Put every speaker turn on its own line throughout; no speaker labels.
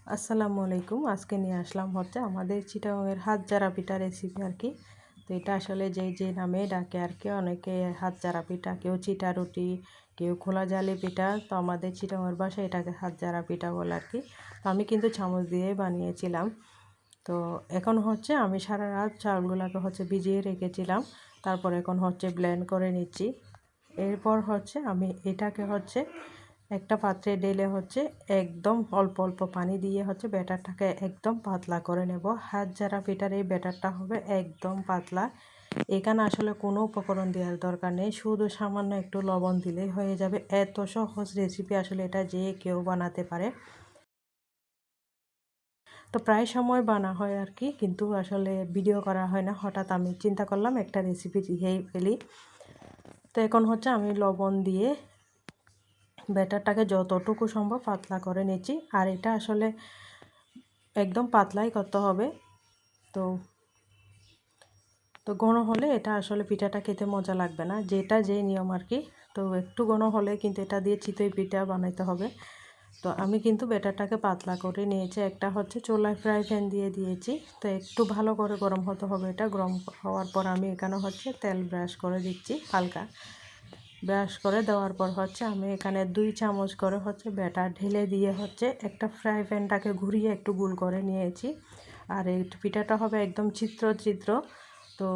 আসসালামু আলাইকুম। আজকে নিয়ে আসলাম হচ্ছে আমাদের চিটাগংয়ের হাত জারা পিঠা রেসিপি আর কি। তো এটা আসলে যে নামে ডাকে আর কি, অনেকে হাত জারা পিঠা, কেউ চিটা রুটি, কেউ খোলা জালি পিঠা। তো আমাদের চিটাগংয়ের ভাষায় এটাকে হাত জারা পিঠা বলে আর কি। তো আমি কিন্তু চামচ দিয়ে বানিয়েছিলাম। তো এখন হচ্ছে আমি সারা রাত চাউলগুলোকে হচ্ছে ভিজিয়ে রেখেছিলাম। তারপর এখন হচ্ছে ব্লেন্ড করে নিচ্ছি। এরপর হচ্ছে আমি এটাকে হচ্ছে একটা পাত্রে ঢেলে হচ্ছে একদম অল্প অল্প পানি দিয়ে হচ্ছে ব্যাটারটাকে একদম পাতলা করে নেব। হাত জারা পিঠার এই ব্যাটারটা হবে একদম পাতলা। এখানে আসলে কোনো উপকরণ দেওয়ার দরকার নেই, শুধু সামান্য একটু লবণ দিলেই হয়ে যাবে। এত সহজ রেসিপি, আসলে এটা যে কেউ বানাতে পারে। তো প্রায় সময় বানা হয় আর কি, কিন্তু আসলে ভিডিও করা হয় না। হঠাৎ আমি চিন্তা করলাম একটা রেসিপি দিয়েই ফেলি। তো এখন হচ্ছে আমি লবণ দিয়ে ব্যাটারটাকে যতটুকু সম্ভব পাতলা করে নিচ্ছি। আর এটা আসলে একদম পাতলাই করতে হবে। তো তো ঘন হলে এটা আসলে পিঠাটা খেতে মজা লাগবে না, যেটা যে নিয়ম আর কি। তো একটু ঘন হলে কিন্তু এটা দিয়ে চিতই পিঠা বানাইতে হবে। তো আমি কিন্তু ব্যাটারটাকে পাতলা করে নিয়েছি। একটা হচ্ছে চুলায় ফ্রাই প্যান দিয়ে দিয়েছি। তো একটু ভালো করে গরম হতে হবে। এটা গরম হওয়ার পর আমি এখানে হচ্ছে তেল ব্রাশ করে দিচ্ছি হালকা। ব্রাশ করে দেওয়ার পর হচ্ছে আমি এখানে 2 চামচ করে হচ্ছে ব্যাটার ঢেলে দিয়ে হচ্ছে একটা ফ্রাই প্যানটাকে ঘুরিয়ে একটু গোল করে নিয়েছি। আর এই পিঠাটা হবে একদম চিত্র চিত্র। তো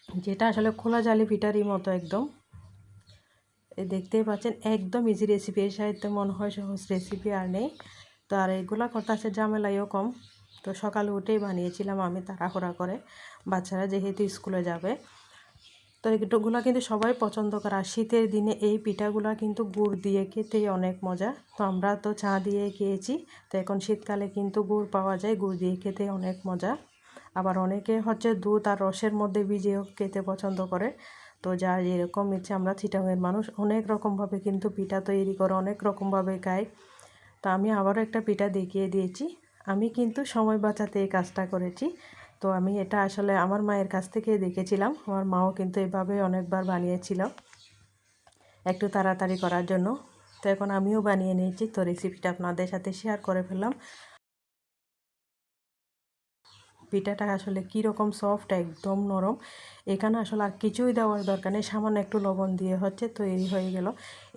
যেটা আসলে খোলা জালি পিঠারই মতো একদম। দেখতেই পাচ্ছেন একদম ইজি রেসিপি। এর সাথে মনে হয় সহজ রেসিপি আর নেই। তো আর এগুলা করতে আছে ঝামেলাও কম। তো সকালে উঠেই বানিয়েছিলাম আমি তাড়াহুড়া করে, বাচ্চারা যেহেতু স্কুলে যাবে। তো এগুলো কিন্তু সবাই পছন্দ করে। আর শীতের দিনে এই পিঠাগুলো কিন্তু গুড় দিয়ে খেতেই অনেক মজা। তো আমরা তো চা দিয়ে খেয়েছি, তো এখন শীতকালে কিন্তু গুড় পাওয়া যায়, গুড় দিয়ে খেতে অনেক মজা। আবার অনেকে হচ্ছে দুধ আর রসের মধ্যে ভিজিয়েও খেতে পছন্দ করে। তো যার যেরকম ইচ্ছে, আমরা চিটাগাংয়ের মানুষ অনেক রকমভাবে কিন্তু পিঠা তৈরি করে, অনেক রকমভাবে খাই। তো আমি আবারও একটা পিঠা দেখিয়ে দিয়েছি। আমি কিন্তু সময় বাঁচাতে এই কাজটা করেছি। তো আমি এটা আসলে আমার মায়ের কাছ থেকে দেখেছিলাম। আমার মাও কিন্তু এভাবে অনেকবার বানিয়েছিল একটু তাড়াতাড়ি করার জন্য। তো এখন আমিও বানিয়ে নিয়েছি। তো রেসিপিটা আপনাদের সাথে শেয়ার করে ফেললাম। পিঠাটা আসলে কীরকম সফট, একদম নরম। এখানে আসলে আর কিছুই দেওয়ার দরকার নেই, সামান্য একটু লবণ দিয়ে হচ্ছে তৈরি হয়ে গেল।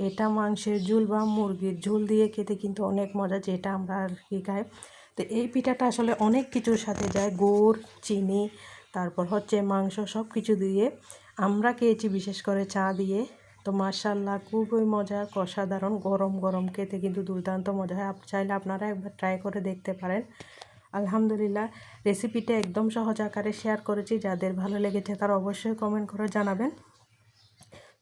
এটা মাংসের ঝোল বা মুরগির ঝোল দিয়ে খেতে কিন্তু অনেক মজা, যেটা আমরা আর কি খাই। তো এই পিঠাটা আসলে অনেক কিছুর সাথে যায়, গুড়, চিনি, তারপর হচ্ছে মাংস, সব কিছু দিয়ে আমরা খেয়েছি, বিশেষ করে চা দিয়ে। তো মাশাআল্লাহ খুবই মজা, অসাধারণ। গরম গরম খেতে কিন্তু দুর্দান্ত মজা হয়। চাইলে আপনারা একবার ট্রাই করে দেখতে পারেন। আলহামদুলিল্লাহ, রেসিপিটা একদম সহজ আকারে শেয়ার করেছি। যাদের ভালো লেগেছে তারা অবশ্যই কমেন্ট করে জানাবেন।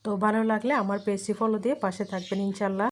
তো ভালো লাগলে আমার পেজটি ফলো দিয়ে পাশে থাকবেন ইনশাল্লাহ।